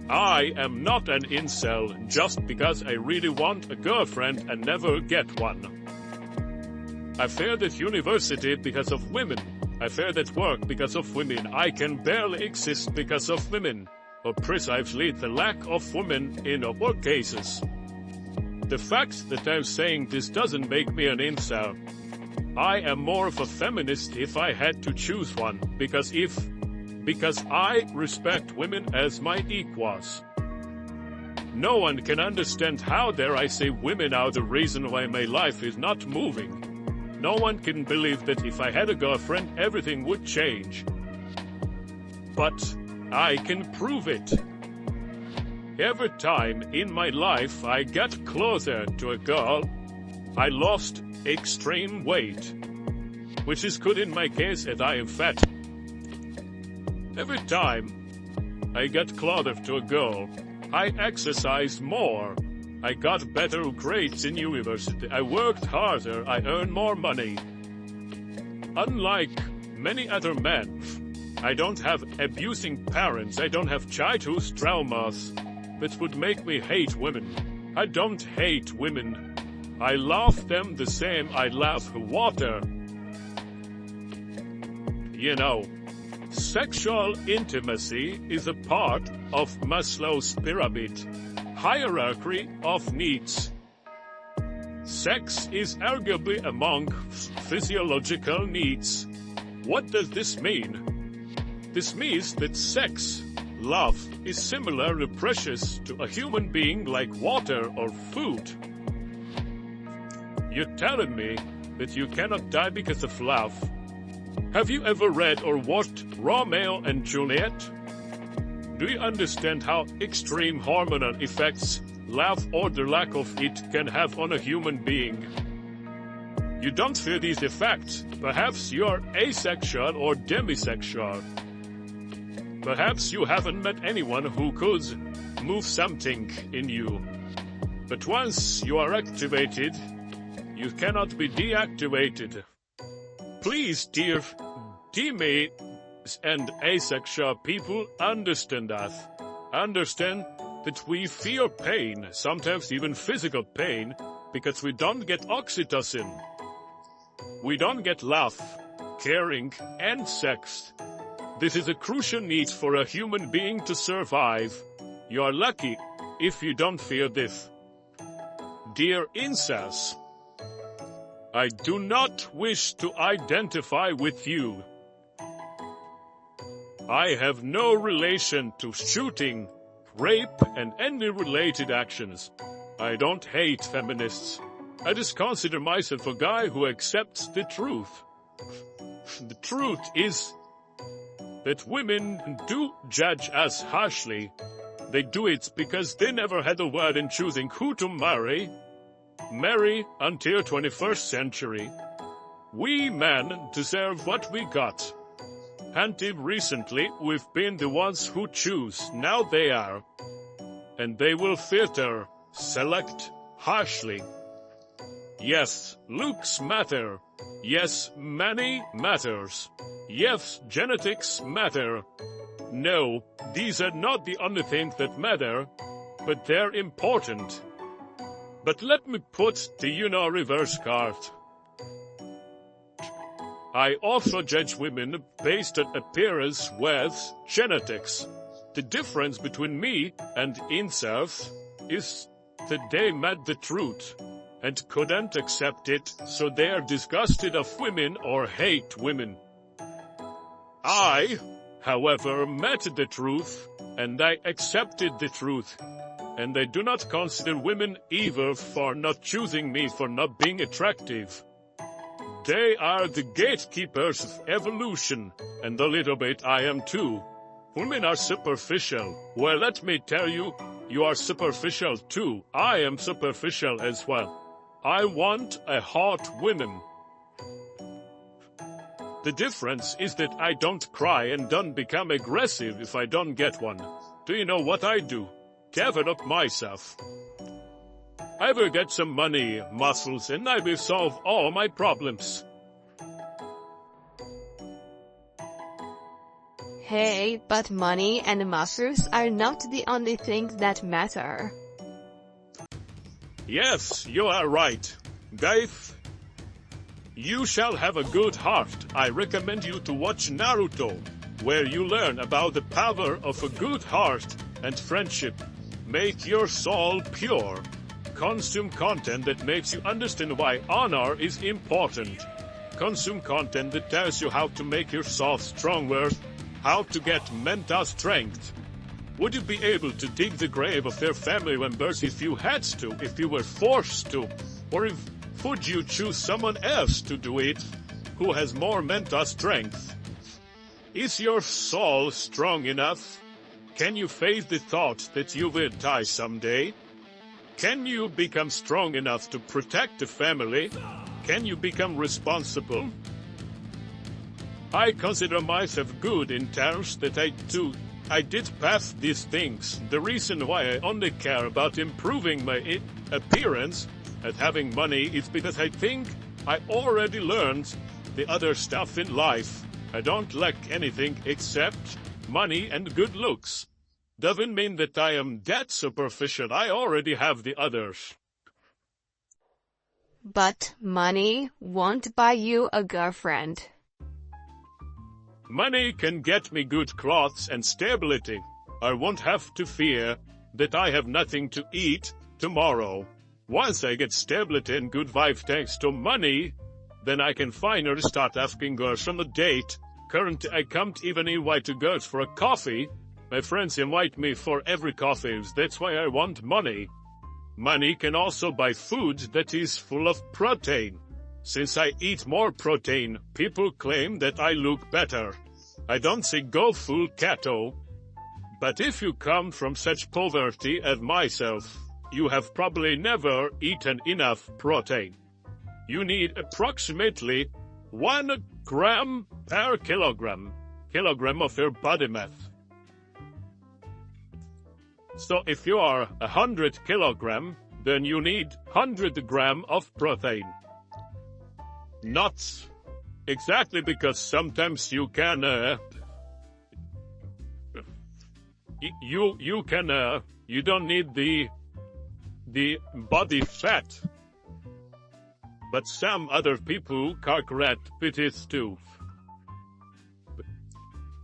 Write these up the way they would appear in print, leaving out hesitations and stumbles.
I am not an incel just because I really want a girlfriend and never get one. I failed at university because of women. I failed at work because of women. I can barely exist because of women, or precisely the lack of women in our cases. The fact that I'm saying this doesn't make me an incel. I am more of a feminist if I had to choose one, because I respect women as my equals. No one can understand how dare I say women are the reason why my life is not moving. No one can believe that if I had a girlfriend, everything would change. But I can prove it. Every time in my life I got closer to a girl, I lost extreme weight, which is good in my case as I am fat. Every time I got closer to a girl, I exercised more. I got better grades in university. I worked harder. I earned more money. Unlike many other men, I don't have abusing parents. I don't have childhood traumas that would make me hate women. I don't hate women. I love them the same I love water. You know, sexual intimacy is a part of Maslow's pyramid hierarchy of needs. Sex is arguably among physiological needs. What does this mean? This means that sex, love, is similarly precious to a human being like water or food. You're telling me that you cannot die because of love? Have you ever read or watched Romeo and Juliet? Do you understand how extreme hormonal effects love or the lack of it can have on a human being? You don't feel these effects. Perhaps you're asexual or demisexual. Perhaps you haven't met anyone who could move something in you. But once you are activated, you cannot be deactivated. Please, dear demi and asexual people, understand that. Understand that we feel pain, sometimes even physical pain, because we don't get oxytocin. We don't get love, caring, and sex. This is a crucial need for a human being to survive. You are lucky if you don't feel this. Dear incels, I do not wish to identify with you. I have no relation to shooting, rape, and any related actions. I don't hate feminists. I just consider myself a guy who accepts the truth. The truth is that women do judge us harshly. They do it because they never had a word in choosing who to marry. Marry until 21st century. We men deserve what we got. Until recently, we've been the ones who choose. Now they are. And they will filter, select harshly. Yes, looks matter. Yes, money matters. Yes, genetics matter. No, these are not the only things that matter, but they're important. But let me put the reverse card. I also judge women based on appearance with genetics. The difference between me and incels is that they met the truth and couldn't accept it, so they are disgusted of women or hate women. I, however, met the truth, and I accepted the truth, and I do not consider women evil for not choosing me, for not being attractive. They are the gatekeepers of evolution, and a little bit I am too. Women are superficial. Well, let me tell you, you are superficial too. I am superficial as well. I want a hot woman. The difference is that I don't cry and don't become aggressive if I don't get one. Do you know what I do? Develop myself. I will get some money, muscles, and I will solve all my problems. Hey, but money and muscles are not the only things that matter. Yes, you are right. Dave, you shall have a good heart. I recommend you to watch Naruto, where you learn about the power of a good heart and friendship. Make your soul pure. Consume content that makes you understand why honor is important. Consume content that tells you how to make yourself stronger, how to get mental strength. Would you be able to dig the grave of their family members if you had to, if you were forced to? Or would you choose someone else to do it, who has more mental strength? Is your soul strong enough? Can you face the thought that you will die someday? Can you become strong enough to protect the family? Can you become responsible? I consider myself good in terms that I did pass these things. The reason why I only care about improving my appearance and having money is because I think I already learned the other stuff in life. I don't lack anything except money and good looks. Doesn't mean that I am that superficial. I already have the others. But money won't buy you a girlfriend. Money can get me good clothes and stability. I won't have to fear that I have nothing to eat tomorrow. Once I get stability and good vibe thanks to money, then I can finally start asking girls on a date. Currently, I can't even invite girls for a coffee. My friends invite me for every coffee. That's why I want money. Money can also buy food that is full of protein. Since I eat more protein, people claim that I look better. I don't say go full keto. But if you come from such poverty as myself, you have probably never eaten enough protein. You need approximately 1 gram per kilogram of your body mass. So if you are 100 kilogram, then you need 100 gram of protein. Not exactly, because sometimes you can you don't need the body fat, but some other people calculate it too.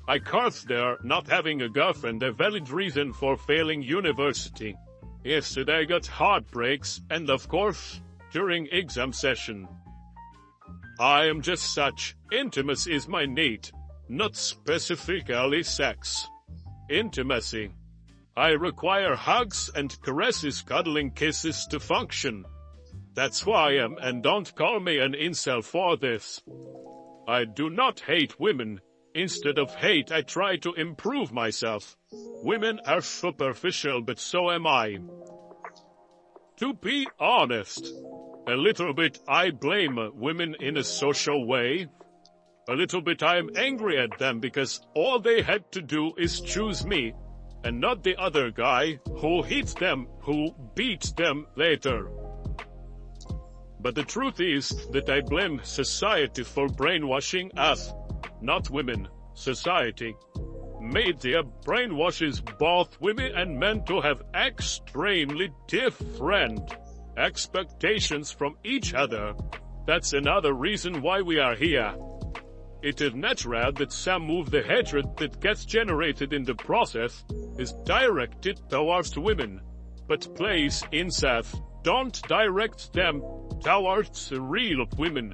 I consider not having a girlfriend a valid reason for failing university. Yesterday I got heartbreaks, and of course during exam session. I am just such. Intimacy is my need, not specifically sex. Intimacy. I require hugs and caresses, cuddling, kisses to function. That's who I am, and don't call me an incel for this. I do not hate women. Instead of hate, I try to improve myself. Women are superficial, but so am I. To be honest, a little bit I blame women in a social way. A little bit I am angry at them because all they had to do is choose me, and not the other guy who hits them, who beats them later. But the truth is that I blame society for brainwashing us, not women. Society. Media brainwashes both women and men to have extremely different expectations from each other. That's another reason why we are here. It is natural that some of the hatred that gets generated in the process is directed towards women. But please, incels, don't direct them towards real women.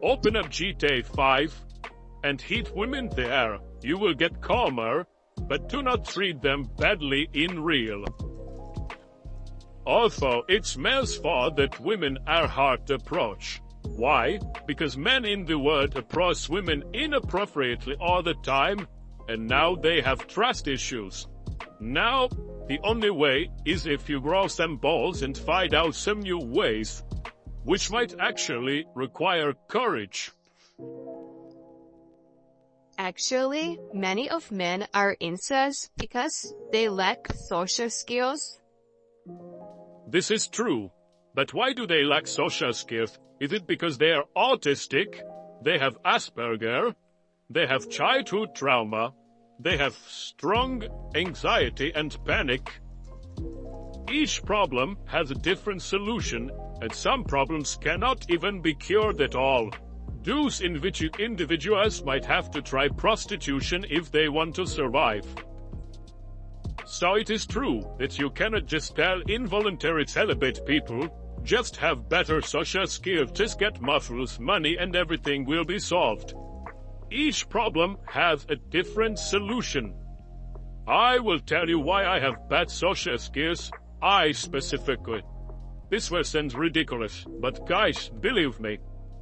Open up GTA 5 and hit women there. You will get calmer, but do not treat them badly in real. Also, it's men's fault that women are hard to approach. Why? Because men in the world approach women inappropriately all the time, and now they have trust issues. Now, the only way is if you grow some balls and find out some new ways, which might actually require courage. Actually, many of men are incels because they lack social skills. This is true. But why do they lack social skills? Is it because they are autistic? They have Asperger? They have childhood trauma? They have strong anxiety and panic. Each problem has a different solution, and some problems cannot even be cured at all. Those individuals might have to try prostitution if they want to survive. So it is true that you cannot just tell involuntary celibate people, just have better social skills, just get muscles, money, and everything will be solved. Each problem has a different solution. I will tell you why I have bad social skills. I specifically. This will sound ridiculous, but guys, believe me,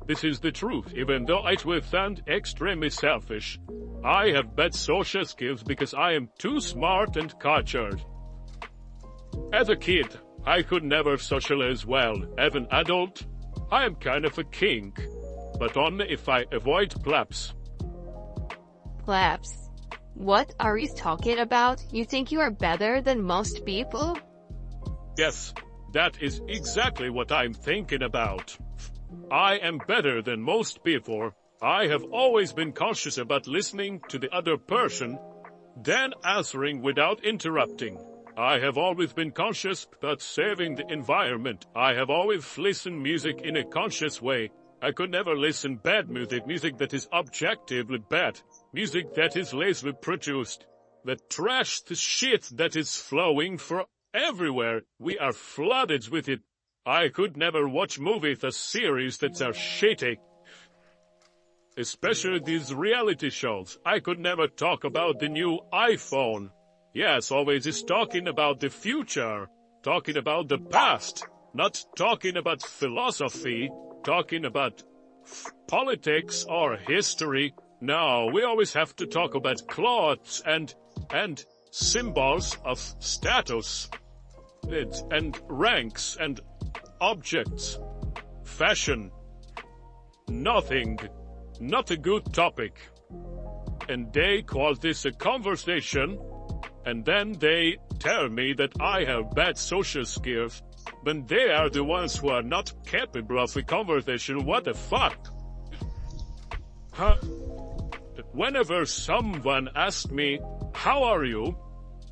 this is the truth, even though it will sound extremely selfish. I have bad social skills because I am too smart and cultured. As a kid, I could never socialize well. As an adult, I am kind of a king, but only if I avoid plebs. Plebs? What are you talking about? You think you are better than most people? Yes, that is exactly what I'm thinking about. I am better than most people. I have always been cautious about listening to the other person, then answering without interrupting. I have always been conscious about saving the environment. I have always listened music in a conscious way. I could never listen bad music that is objectively bad, music that is lazily produced, that trash the shit that is flowing for everywhere. We are flooded with it. I could never watch movies or series that are shitty. Especially these reality shows. I could never talk about the new iPhone. Yes, always is talking about the future, talking about the past, not talking about philosophy, talking about politics or history. No, we always have to talk about clothes and symbols of status, and ranks and objects, fashion. Nothing. Not a good topic. And they call this a conversation, and then they tell me that I have bad social skills, but they are the ones who are not capable of a conversation. What the fuck? Whenever someone asks me, how are you?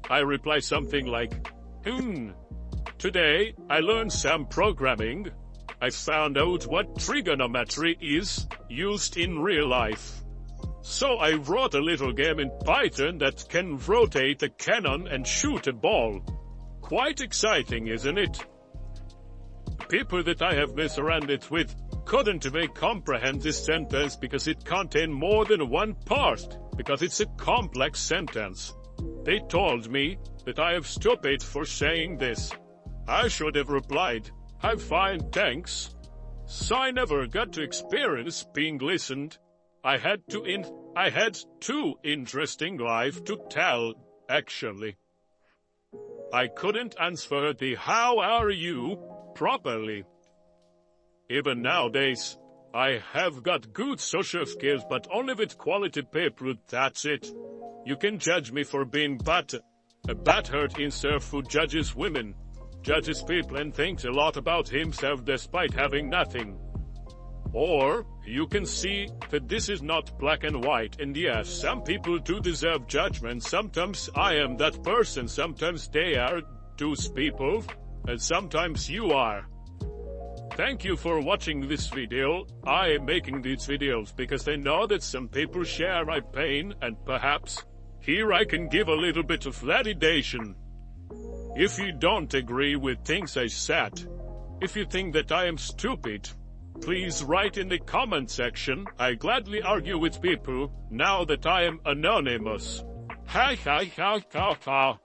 I reply something like, today I learned some programming. I found out what trigonometry is used in real life. So I wrote a little game in Python that can rotate a cannon and shoot a ball. Quite exciting, isn't it? People that I have been surrounded with couldn't even comprehend this sentence because it contained more than one part, because it's a complex sentence. They told me that I am stupid for saying this. I should have replied, I'm fine, thanks. So I never got to experience being listened. I had too interesting life to tell, actually. I couldn't answer the how are you properly. Even nowadays, I have got good social skills, but only with quality people, that's it. You can judge me for being a butthurt incel who judges women, judges people and thinks a lot about himself despite having nothing. Or, you can see that this is not black and white, and yes, some people do deserve judgment. Sometimes I am that person, sometimes they are those people, and sometimes you are. Thank you for watching this video. I am making these videos because I know that some people share my pain, and perhaps here I can give a little bit of validation. If you don't agree with things I said, if you think that I am stupid, please write in the comment section. I gladly argue with people now that I am anonymous. Ha ha ha ha ha.